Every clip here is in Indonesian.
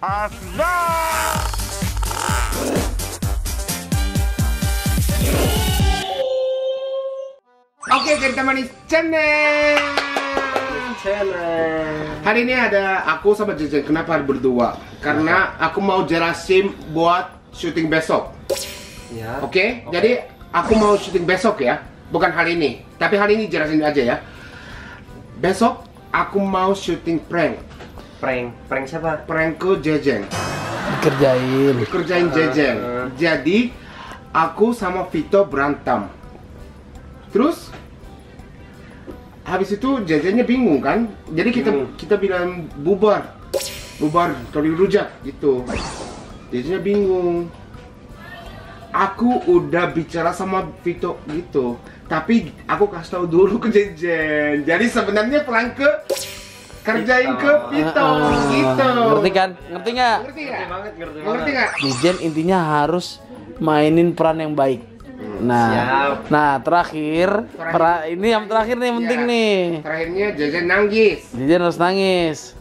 Oke, kita manis channel. Hari ini ada aku sama Jejen. Kenapa berdua? Karena aku mau jelasin buat syuting besok. Ya. Oke? Jadi aku mau syuting besok ya, bukan hari ini. Tapi hari ini jelasin aja ya. Besok aku mau syuting prank. Prank siapa? Prank ke Jejen. Kerjain Jejen. Jadi aku sama Vito berantem. Terus habis itu Jejennya bingung kan? Jadi kita bilang bubar Tori rujak gitu. Jejennya bingung. Aku udah bicara sama Vito gitu, tapi aku kasih tahu dulu ke Jejen. Jadi sebenarnya prank ke kerjain ke Vito gitu. Ngerti kan? Ngerti nggak? Ngerti nggak? Jejen intinya harus mainin peran yang baik. Nah, terakhir, ini yang terakhir nih, yang penting nih. Terakhirnya Jejen nangis. Jejen harus nangis.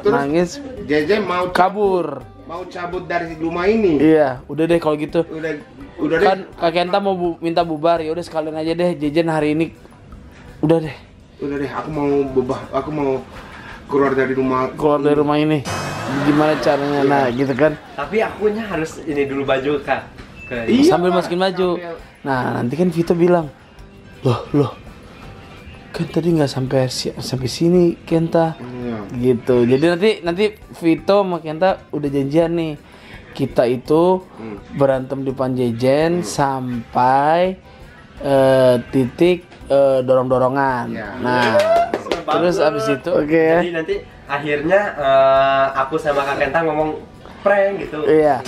Terus Jejen mau kabur. Mau cabut dari rumah ini. Iya, udah deh kalau gitu. Udah Kan deh. Kak Kenta mau minta bubar, ya udah sekalian aja deh Jejen hari ini. Udah deh, aku mau keluar dari rumah. ini. Gimana caranya? Nah, gitu kan. Tapi akunya harus ini dulu baju Kak. Iya, sambil masukin baju. Nah, nanti kan Vito bilang, loh, kan tadi nggak sampai sini Kenta. Iya. Gitu. Jadi nanti Vito sama Kenta udah janjian nih. Kita itu berantem di depan Jejen sampai titik dorong-dorongan. Ya. Nah, terus abis itu Jadi nanti akhirnya aku sama Kak Kenta ngomong prank gitu. Iya.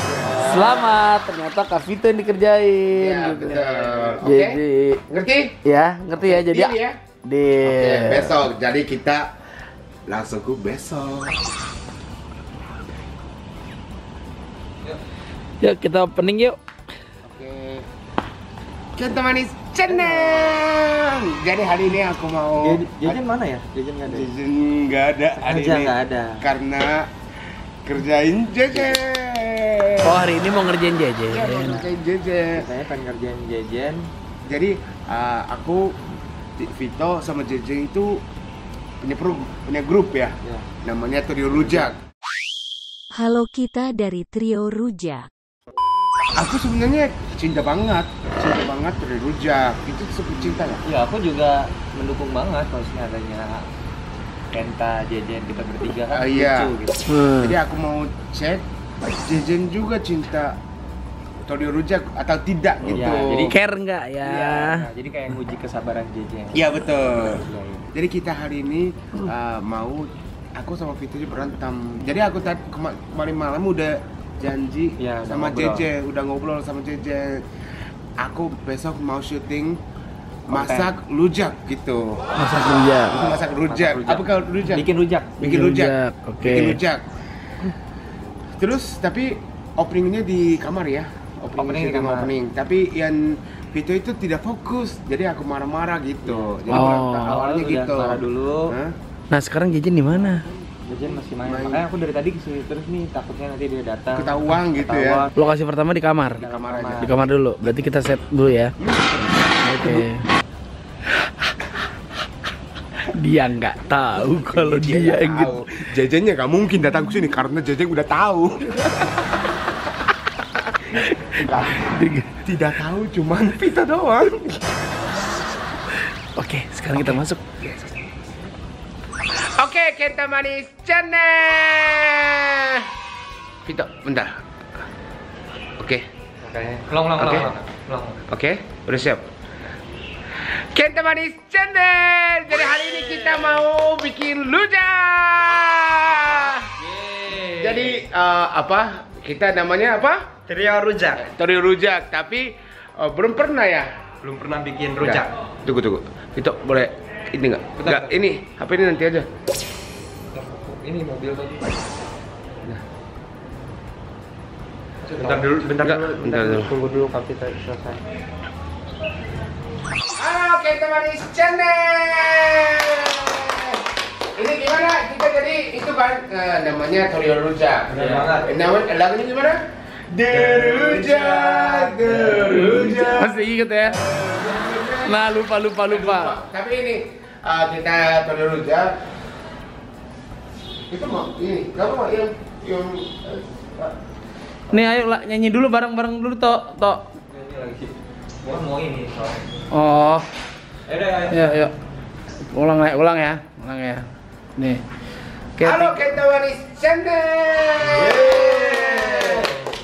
Selamat, ternyata Kak Vito yang dikerjain. Iya, gitu. betul. Oke. Jadi Ngerti? ya, ngerti ya. Jadi Deal ya? Deal. Oke, besok. Jadi kita langsung ke besok. Yuk kita opening yuk. Oke. Kita manis channel. Jadi hari ini aku mau Jejen mana ya? Jejen nggak ada. Jejen nggak ada hari Aja ini. nggak ada. Karena kerjain Jejen. Oh, hari ini mau ngerjain Iya, Jejen. mau kerjain Jejen. Saya pengen ngerjain Jejen. Jadi aku Vito sama Jejen itu punya grup ya. Namanya Trio Rujak. Halo, kita dari Trio Rujak. Aku sebenarnya cinta banget Trio Rujak. Itu cinta ya? Ya aku juga mendukung banget kalau adanya Kenta, Jejen, kita bertiga kan Iya. lucu gitu. Jadi aku mau cek Jejen juga cinta Trio Rujak atau tidak gitu. Iya, jadi Care nggak ya? Iya, nah, jadi kayak nguji kesabaran Jejen. Iya betul. Iya. Jadi kita hari ini mau aku sama Vito berantem. Jadi aku tadi kemarin malam udah janji Ya, sama ngobrol. Jejen, udah ngobrol sama Jejen. Aku besok mau syuting masak rujak gitu. Masak rujak. Masak rujak. Apa kalau rujak? Bikin rujak. Bikin rujak. Oke. Bikin rujak. Terus tapi openingnya di kamar ya. Opening di kamar. Tapi yang Vito itu tidak fokus. Jadi aku marah-marah gitu. Jadi Oh. awalnya Udah gitu. marah dulu. Hah? Nah, sekarang Jejen di mana? Jejen masih main. Makanya aku dari tadi kesini terus nih, takutnya nanti dia datang. Ketahuan gitu ya. Lokasi pertama di kamar. Di kamar aja. Di kamar dulu. Berarti kita set dulu ya. Oke. Dia nggak tahu kalau dia nggak gitu. tahu. Jejennya nggak mungkin datang ke sini karena Jejen udah tahu. Tidak tahu cuman Vito doang. Oke, sekarang kita masuk. Oke, kita manis channel. Vito, bentar. Oke. Oke, udah siap. Kita manis channel. Jadi hari ini kita mau bikin rujak. Jadi apa? Kita namanya apa? Trio Rujak. Trio Rujak. Tapi belum pernah ya. Belum pernah bikin rujak. Tunggu. Vito, boleh ini nggak? Nggak, ini. HP ini nanti aja. Ini mobil tadi. Bentar dulu. Tunggu dulu kalau kita selesai. Halo, kita manis channel. Ini gimana kita jadi itu kan namanya Trio Rujak. Benar banget. Namanya lagunya gimana? Derujak, derujak. Masih inget ya? Nah, lupa. Tapi ini kita Trio Rujak. Itu mau ini, nggak apa yang Nih ayo lah, nyanyi dulu bareng-bareng dulu Tok. Ini lagi. Gua mau ini soalnya. Oh. Ayo. Yuk. Ulang ya. Nih. Halo Kenta Waris Channel.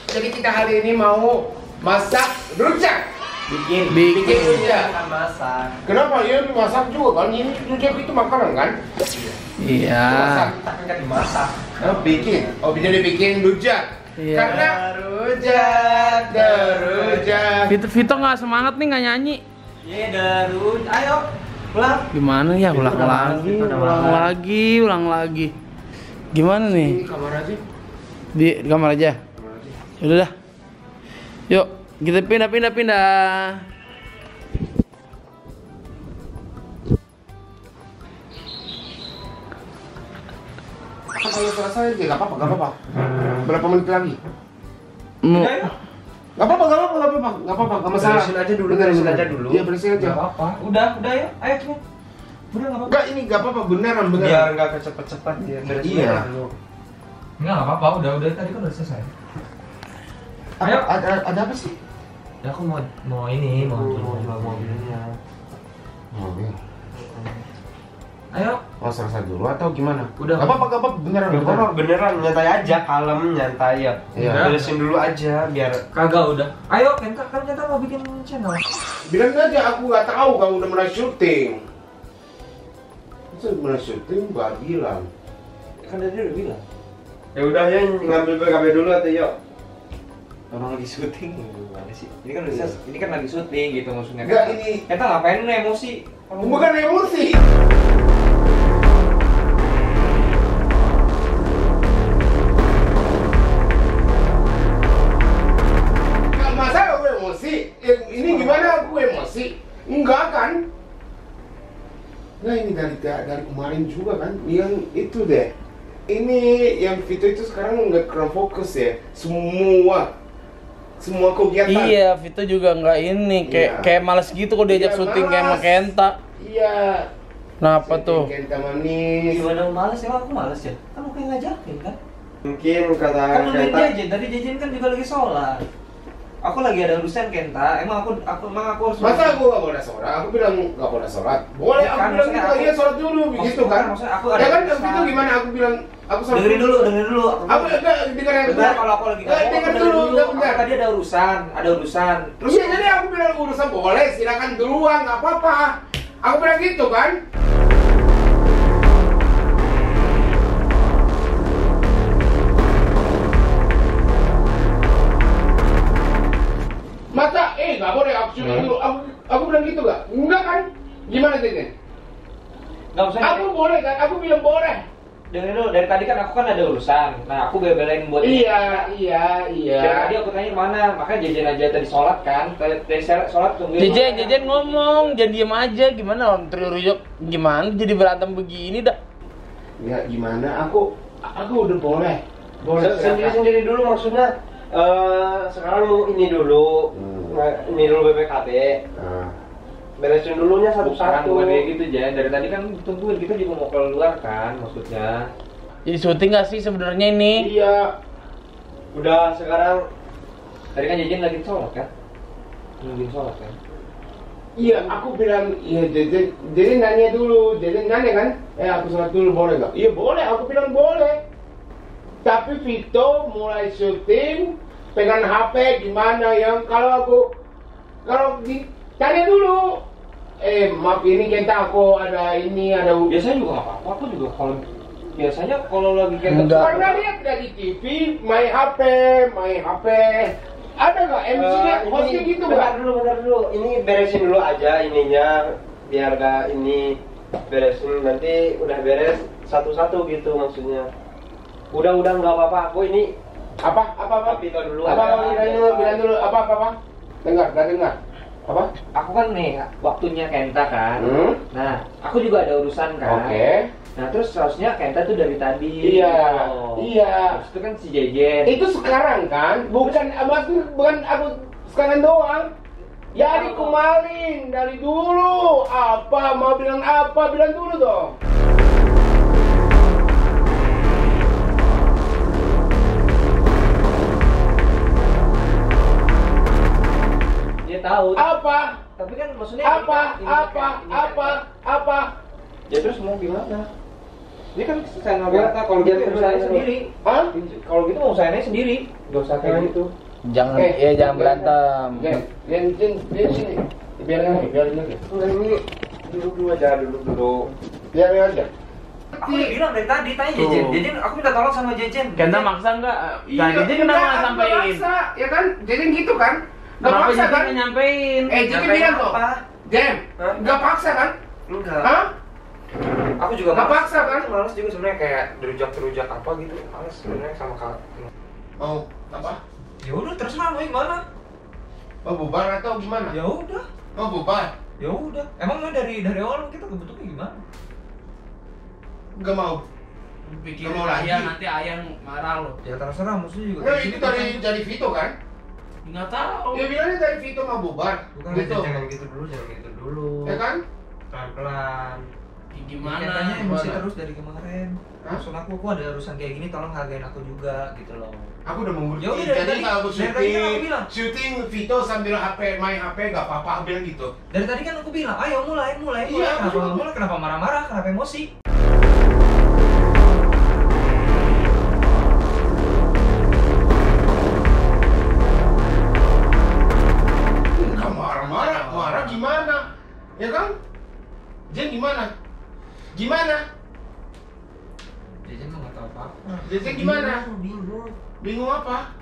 Jadi kita hari ini mau masak rujak. Bikin rujak. Bukan masak. Kenapa ya masak juga kan? Ini rujak itu makanan kan? Iya. Masak. Tapi kan dimasak. Oh, bikin. Oh, bisa dibikin rujak. Iya. Karena rujak. Vito nggak semangat nih nggak nyanyi. Iya, Darun. Ayo. Pulang. Gimana ya? Vito Ulang udah malas, Vito udah malas. lagi. Gimana Ini nih? kamar aja. Di kamar aja. Udah dah. Yuk, kita pindah. Kalau selesai aja, nggak apa-apa. Berapa menit lagi? Mau Udah, yuk. Nggak apa-apa, nggak masalah. Beresin aja dulu. Iya, beresin aja. Nggak apa-apa. Udah ya. Ayo cepet. Udah nggak apa-apa. Enggak, ini nggak apa-apa, beneran. Biar nggak kecepet-cepet ya. Beresin Iya. aja dulu. Enggak apa-apa, udah tadi kan udah selesai. Ayo. Ada apa sih? Ya aku mau ini, mau jual mobilnya. Mobil. Ayo. Oh, selesai dulu atau gimana? Udah. Nggak apa-apa, beneran. Beneran nyantai aja, kalem nyantai ya. Iya. Beresin dulu aja biar Kagak udah. Ayo, Kenta mau bikin channel. Bilang aja, aku nggak tahu kamu udah mulai syuting. Masa mulai syuting nggak bilang? kan tadi udah bilang. Ya udah ya ngambil BKB dulu atau yuk. Orang lagi syuting gimana sih? Ini kan udah ini kan lagi syuting gitu maksudnya. Enggak, ini Kita ngapain lu emosi? bukan emosi. Nggak masalah aku emosi. Ini gimana aku emosi? Enggak kan? Nah ini dari kemarin juga kan, yang itu deh. Ini yang Vito itu sekarang nggak kurang fokus ya. Semua kegiatan. Iya, Vito juga nggak ini, Iya. kayak males gitu kok diajak Iya, syuting kayak sama malas. Kenta. Iya. Kenapa tuh? Kenta manis. Gimana males ya? Aku males ya. Kan aku yang ngajakin kan. Mungkin kata Kan nungguin Kenta, jajan, tadi jajan kan juga lagi sholat. Aku lagi ada urusan Kenta, emang aku harus. Masa aku nggak boleh sholat? Aku bilang nggak boleh sholat. Boleh, aku Kan, bilang maksudnya gitu aku- iya sholat dulu, begitu kan? Maksudnya aku ada Ya kan urusan. itu gimana? Aku bilang aku sholat. Dengerin dulu. Aku enggak dengerin aku. Bentar, kalau aku lagi Enggak, ngomong, dengar aku dulu, dengerin enggak Aku bentar. tadi ada urusan. Terus ya jadi aku bilang urusan boleh, silakan duluan, nggak apa-apa. Aku bilang gitu kan? Masa, nggak boleh aku syuting dulu. Aku bilang gitu nggak? Enggak kan? Gimana Teten? Nggak usah. Aku boleh kan? Aku bilang boleh. Dengerin dulu, dari tadi kan aku kan ada urusan. Nah, aku bela-belain buat Iya. Dari tadi aku tanya mana, makanya jajan aja tadi sholat kan. Dari sholat tungguin. Jejen ngomong, jangan diem aja. Gimana orang Trio Rujak? Gimana jadi berantem begini dah? Ya gimana? Aku udah boleh. Boleh. sendiri dulu maksudnya sekarang mau ini dulu, ini dulu BPKB, Nah. beresin dulunya Bukan satu-satu. kayak gitu Jan. Dari tadi kan tungguin, kita juga mau keluar kan maksudnya. Jadi syuting nggak sih sebenarnya ini? Iya. Udah sekarang Tadi kan jajan lagi sholat kan? Nungguin sholat kan? Iya, aku bilang, iya jadi nanya dulu, jadi nanya kan, aku sholat dulu boleh nggak? Iya boleh, aku bilang boleh. Tapi Vito mulai syuting, pegang HP gimana yang kalau tanya dulu, maaf ini Kenta aku ada ini ada. Biasanya juga nggak apa-apa. Aku juga biasanya kalau lagi kayak Enggak. Pernah lihat dari TV, main HP, ada nggak MC-nya hostnya gitu nggak? bentar dulu, ini beresin dulu aja ininya, biar gak ini beresin, nanti udah beres satu-satu gitu maksudnya. Udah nggak apa-apa, aku ini Apa? Vito dulu Apa? aja. Bilang dulu apa? Dengar, gak dengar? Apa? aku kan nih waktunya Kenta kan. Hmm? Nah, aku juga ada urusan kan. Oke. Nah terus seharusnya Kenta tuh dari tadi. Iya, Oh. iya. Terus itu kan si Jejen. Itu sekarang kan, bukan aku sekarang doang. Ya dari kemarin, dari dulu. Apa mau bilang apa? Bilang dulu dong. Dia tahu. Apa? Tapi kan maksudnya Apa? ini Apa? kan- Apa? Apa? Ya terus mau gimana? Ini kan channel Ya, Kenta kalau gitu ya, usahain ya. sendiri. Hah? Kalau gitu mau usahainnya sendiri. Gak usah kayak gitu. Jangan Eh, jangan berantem. Dia sini. Biarin aja. Enggak, ini duduk dulu aja, duduk dulu. Biarin aja. Aku udah bilang dari tadi, tanya Jejen. Jejen, aku minta tolong sama Jejen. Kenta maksa nggak? Nah, Iya, Jejen kenapa nggak aku sampein? maksa, ya kan? Jadi gitu kan? Nggak Kenapa paksa Jejen kan? nggak nyampein? Jadi Nyampein bilang tuh. apa? Jem, Hah? nggak paksa kan? Enggak. Hah? Aku juga Nggak males. paksa kan? Aku males juga sebenarnya kayak derujak apa gitu. Males sebenarnya sama kak. Mau apa? Ya udah terserah mau gimana. Mau bubar atau gimana? Ya udah. Mau bubar? Ya udah. Emang dari awal kita kebentuknya gimana? Nggak mau. Bikin Nggak mau lagi. ayah nanti ayah marah lo. Ya terserah maksudnya juga. Nah, di itu sini dari Vito kan? Nggak tahu. Ya bilangnya dari Vito mau bubar. bukan Gitu. jangan gitu dulu, jangan gitu dulu. Ya kan? Pelan-pelan. Gimana? Katanya emosi Gimana? terus dari kemarin. Hah? Maksud aku ada urusan kayak gini, tolong hargain aku juga gitu loh. Aku udah mengerti. Ya udah, dari Jadi tadi- kalau aku dari tadi kan aku syuting, bilang. syuting Vito sambil main HP nggak apa-apa, aku bilang gitu. Dari tadi kan aku bilang, ayo mulai. Iya, aku Kenapa juga. nggak mulai? Kenapa marah-marah? Kenapa emosi? Nggak marah-marah, marah gimana? Ya kan? Jen gimana? Gimana? Jajan mah nggak tahu apa-apa. Jen gimana? Bingung. Bingung apa?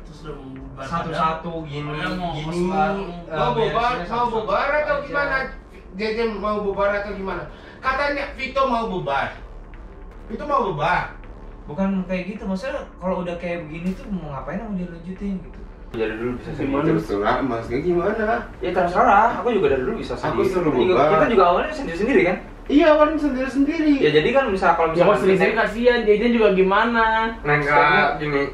Terus udah mau bubar. Satu-satu gini, Padahal mau gini. kos bareng. Mau bubar, beresnya mau satu-satu bubar atau aja. gimana? Jen mau bubar atau gimana? Katanya Vito mau bubar. Vito mau bubar. Bukan kayak gitu, maksudnya kalau udah kayak begini tuh mau ngapain mau dilanjutin gitu. Dari dulu bisa Gimana? Terserah, masnya gimana? Ya terserah, aku juga dari dulu bisa Aku sendiri. suruh Kita juga- bubar. Kita juga awalnya sendiri-sendiri kan? Iya, kan sendiri-sendiri. Ya jadi kan misal kalau Ya misalkan kok sering-sering kasihan, Jejen juga gimana? Nengka gini.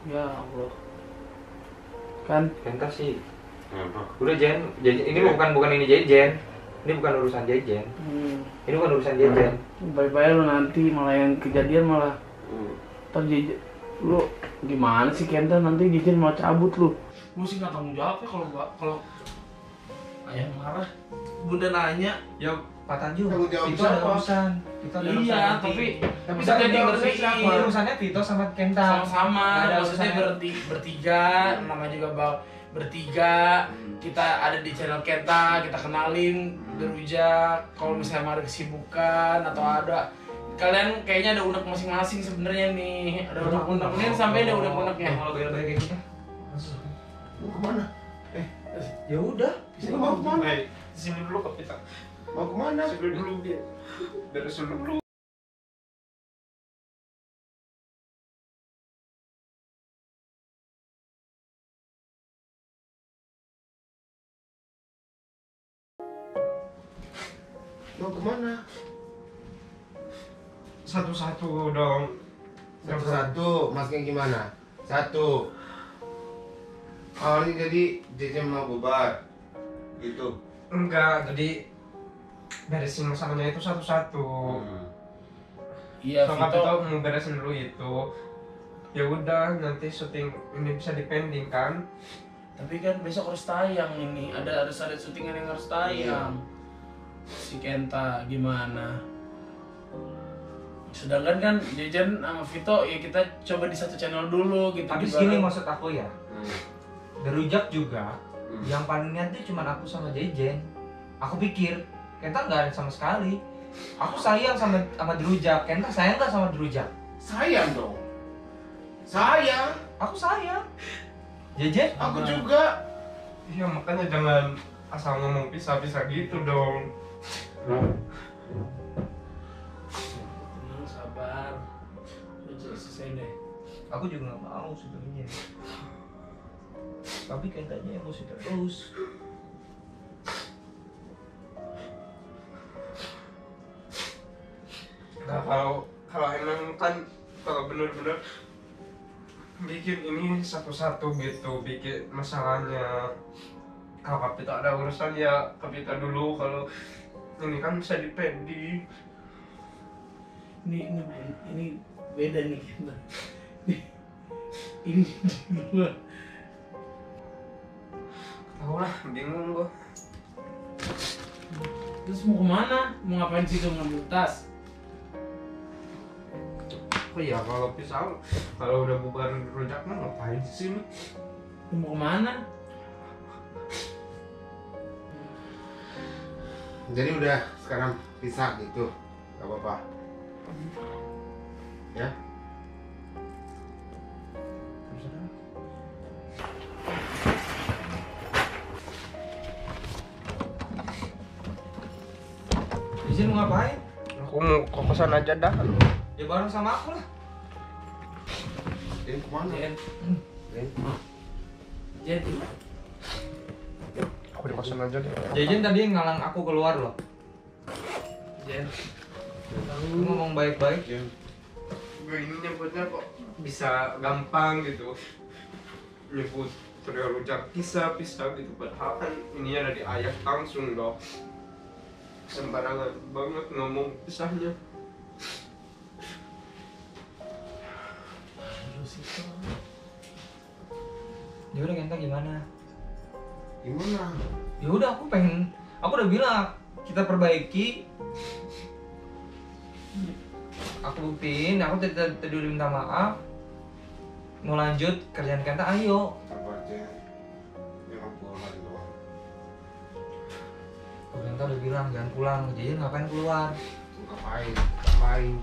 Ya Allah. Kan Kenta sih. Udah Jen, ini bukan ini Jejen. Ini bukan urusan Jejen. Ini bukan urusan Jejen. baik-baik lu nanti malah yang kejadian malah ntar Jejen lu gimana sih Kenta nanti Jejen mau cabut lu. Lu sih nggak tanggung jawab ya kalau ayah marah. Bunda nanya. Ya Pak Tanjung, Tanggung jawab Vito ada siapa? urusan. Vito ada urusan Iya, nanti. tapi Tapi bisa tanggung jadi jawab ngertiin. siapa? Urusannya Vito sama Kenta. Sama-sama, Nggak ada maksudnya urusannya. bertiga, namanya juga bertiga, kita ada di channel Kenta, kita kenalin berujak. Kalau misalnya ada kesibukan atau ada kalian kayaknya ada unek masing-masing sebenarnya nih, ada unek-uneknya sampai ada unek-uneknya. Kalau bayar kayak gitu. Mau kemana? Ya udah. Lu mau kemana? Sini dulu ke kita. Mau kemana? Sini dulu dia. Beres dulu. Mau kemana? Satu-satu dong. Satu-satu, masnya gimana? Satu. Oh, ini jadi Jejen mau bubar. Gitu. Enggak, jadi beresin masalahnya itu satu-satu. Iya, Sama Vito. kita mau beresin dulu itu. Ya udah, nanti syuting ini bisa dipending kan? Tapi kan besok harus tayang ini, ada syutingan yang harus tayang. Si Kenta gimana? Sedangkan kan Jejen sama Vito ya kita coba di satu channel dulu gitu. Tapi di segini bareng. maksud aku ya. Derujak juga. Yang paling niat tuh cuma aku sama Jejen. Aku pikir Kenta nggak ada sama sekali. Aku sayang sama Derujak. Kenta sayang nggak sama Derujak? Sayang dong. Sayang. Aku sayang. Jejen? Aku juga. Iya makanya jangan asal ngomong pisah-pisah gitu dong. Sabar. Udah selesai deh. Aku juga nggak mau sebenarnya. Tapi kayaknya emosi terus. Nah kalau emang kan kalau bener-bener bikin ini satu-satu gitu, bikin masalahnya. Kalau Kapita ada urusan ya Kapita dulu, kalau ini kan bisa dipedi. Ini beda nih kita. Ini di luar. Tahu lah, bingung gua. Terus mau kemana? Mau ngapain sih tuh ngambil tas? Oh iya kalau pisah, kalau udah bubar rujak mah ngapain sih sini? Lu mau kemana? Jadi udah sekarang pisah gitu, gak apa-apa. Ya. Izin mau ngapain? Aku mau ke kosan aja dah. Ya bareng sama aku lah. Ini kemana? Jen. Aku di kosan aja deh. Jajan tadi ngalang aku keluar loh. Jen. Lu ngomong baik-baik. Gue ini nyebutnya kok bisa gampang gitu. Nyebut trio rujak pisah-pisah gitu, padahal kan ini ada di ayat langsung loh. Sembarangan banget ngomong pisahnya. Ya udah Kenta gimana? Gimana? Ya udah aku udah bilang kita perbaiki. Aku buktiin, aku tadi udah minta maaf. Mau lanjut kerjaan Kenta, ayo. Sabar Jen. Jangan pulang doang. Kenta udah bilang jangan pulang, jadi ngapain keluar? Ngapain? Ngapain?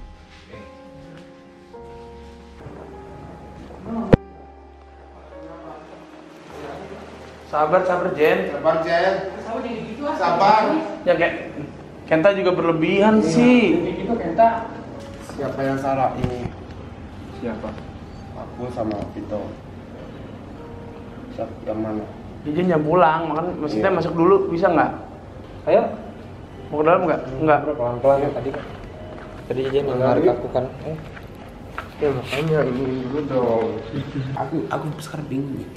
Sabar Jen. Sabar Jen. Sabar. Ya kayak Kenta juga berlebihan sih. Siapa yang salah ini? Siapa? Aku sama Vito. Siapa yang mana? Jen jangan pulang, maksudnya Iya. masuk dulu bisa nggak? Ayo. Mau ke dalam nggak? Nggak. Pelan-pelan tadi. Tadi Jen narik aku kan. Ya makanya ini dulu dong. Aku sekarang bingung nih.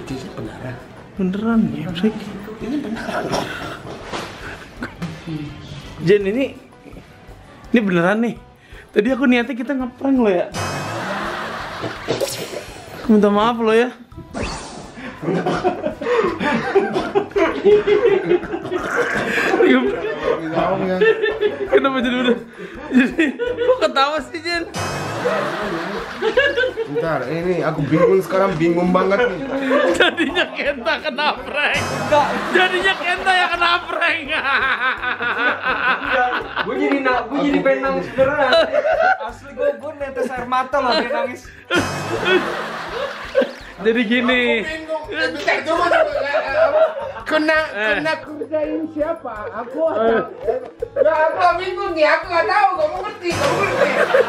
Itu beneran. Beneran ya, Brik. Ini beneran. Jen ini beneran nih. Tadi aku niatnya kita ngeprank lo ya. Aku minta maaf lo ya. Kenapa jadi udah? Jadi kok ketawa sih Jen? Bentar, ini aku bingung sekarang, bingung banget nih. Jadinya Kenta kena prank. Enggak. Jadinya Kenta yang kena prank. Gue jadi pengen nangis beneran. Asli gue netes air mata lah pengen nangis. Jadi gini. Bingung. Bentar, coba. Kena kerjain siapa? Aku bingung nih, aku nggak tahu, kamu ngerti.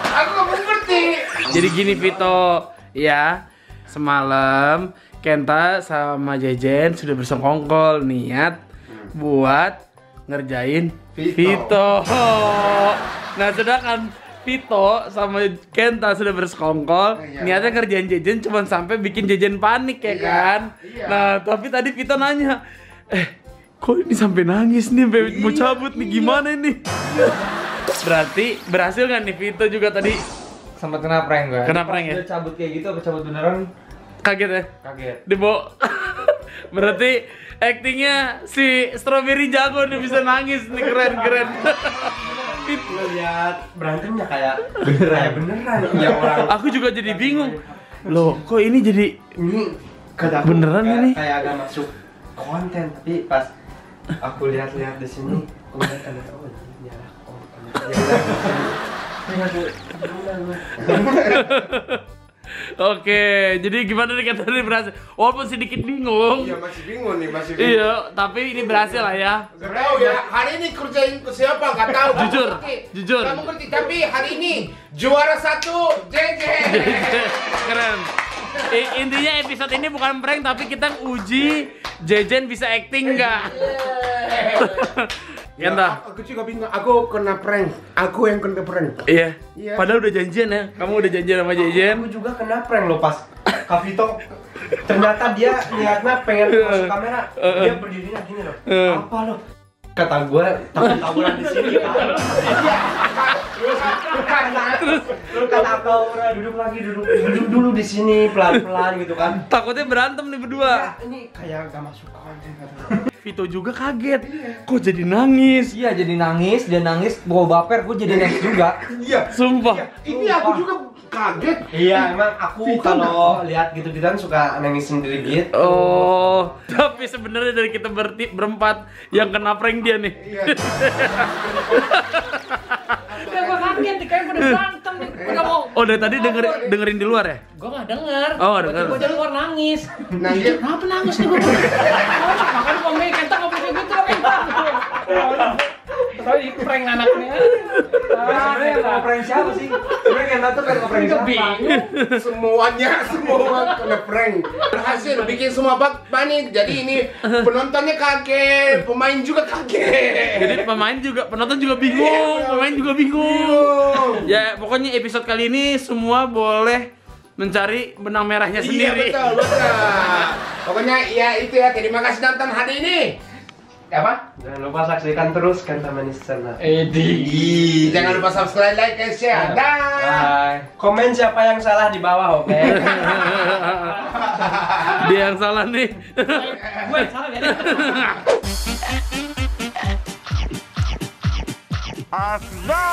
Aku nggak ngerti. Jadi gini Vito, ya semalam Kenta sama Jejen sudah bersengkongkol niat buat ngerjain Vito. Nah sedangkan Vito sama Kenta sudah bersekongkol, Iya. niatnya ngerjain Jejen cuma sampai bikin Jejen panik ya Iya, kan. iya. Nah tapi tadi Vito nanya, kok ini sampai nangis nih, mau cabut nih gimana ini? Berarti berhasil nggak nih Vito juga tadi? Sempat kena prank gue. Kena prank ya? Dia cabut kayak gitu, apa cabut beneran? Kaget ya? Kaget. Dibawa. Berarti aktingnya si Strawberry jago nih, bisa nangis nih, keren. Lu lihat berantemnya kayak beneran. Ya orang. Aku juga jadi bingung. Loh, kok ini jadi Ini kata aku Beneran kayak, ini? kayak agak masuk konten, tapi pas aku lihat-lihat di sini, kemudian ada ini adalah konten. Oke, jadi gimana nih kata ini berhasil? Walaupun sedikit bingung. Iya masih bingung nih, masih bingung. Iya, tapi ini berhasil lah ya. Gak tahu ya, hari ini kerjain ke siapa? Gak tahu. Jujur, Kamu ngerti. jujur. Kamu ngerti, tapi hari ini juara 1 JJ. Keren. Intinya episode ini bukan prank, tapi kita uji Jejen bisa acting nggak? Ya, Kenta. aku juga bingung. Aku kena prank. Aku yang kena prank. Iya. Iya. Padahal udah janjian ya. Kamu udah janjian sama Jejen. Aku juga kena prank loh pas Kak Vito. Ternyata dia niatnya pengen masuk kamera. Dia berdirinya gini loh. Apa lo? Kata gue takut tawuran di sini. Terus kata aku duduk lagi, duduk dulu di sini pelan-pelan gitu kan. Takutnya berantem nih berdua. Ya, ini kayak gak masuk konten kata. Vito juga kaget. Kok jadi nangis? Iya jadi nangis, dia nangis, bawa baper, gue jadi nangis juga. Iya. Sumpah. Ini aku juga kaget. Iya, emang aku kalau lihat gitu-gituan suka nangis sendiri gitu. Oh, tapi sebenarnya dari kita berempat yang kena prank dia nih. Iya. Udah gua kaget, kayak pada berantem nih. Udah mau. Oh, dari tadi dengerin di luar ya? Gua nggak denger. Oh, denger. Gua dari luar nangis. Nangis. Kenapa nangis nih gua? Makanya gua mikir Kenta nggak boleh gitu Kenta. Tapi prank anaknya. Sebenarnya yang mau prank siapa sih? Sebenarnya yang tuh pengen ngeprank siapa? Bingung. Semuanya semua kena prank. Berhasil bikin semua panik. Jadi ini penontonnya kaget, pemain juga kaget. Jadi penonton juga bingung, pemain juga bingung. Ya, pokoknya episode kali ini semua boleh mencari benang merahnya Iya sendiri. betul. Pokoknya ya itu ya. Terima kasih nonton hari ini. Apa? Jangan lupa saksikan terus Kenta Manis Channel. Jangan lupa subscribe, like, and share. Dah. Bye. Komen siapa yang salah di bawah, oke? Dia yang salah nih. Gue yang salah ya. Asda.